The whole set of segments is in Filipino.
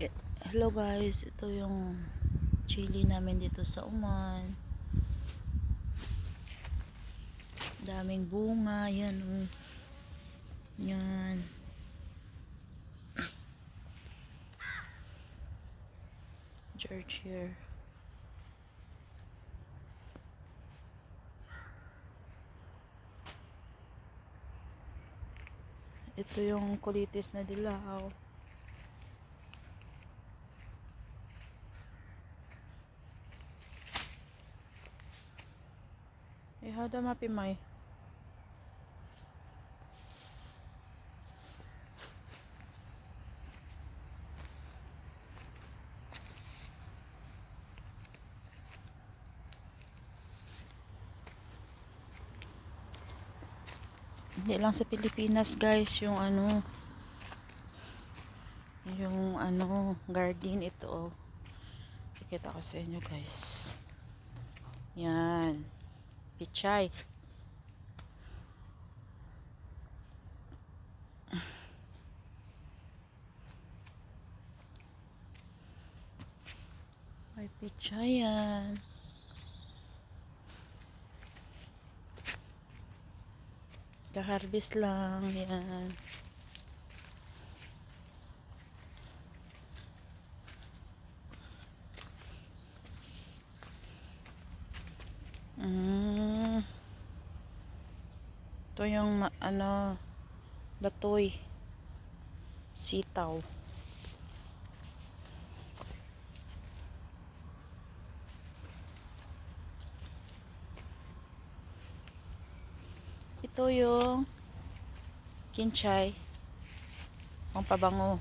Hello guys, ito yung chili namin dito sa Oman. Daming bunga, yan oh. Yan. George here. Ito yung kulitis na dilaw. Hada mapimay. Hindi lang sa Pilipinas guys, yung garden ito oh. Pakita ko sa inyo guys. Yan. Pichay. May pichay yan. Ka-harvest lang yan. Ito yung latoy, sitaw. Ito yung kinchay, ang pabango.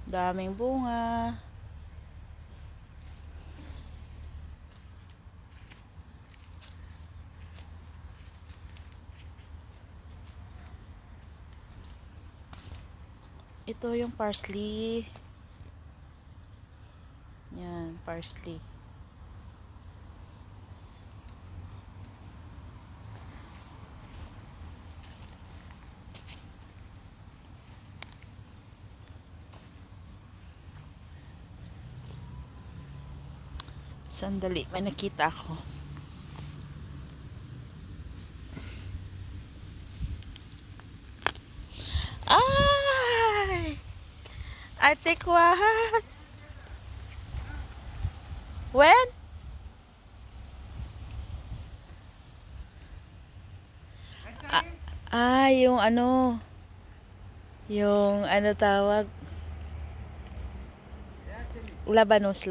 Daming bunga. Ito yung parsley. Yan, parsley. Sandali, may nakita ako. Ay! Ate Kwan! When? Yung yung tawag? Labanos.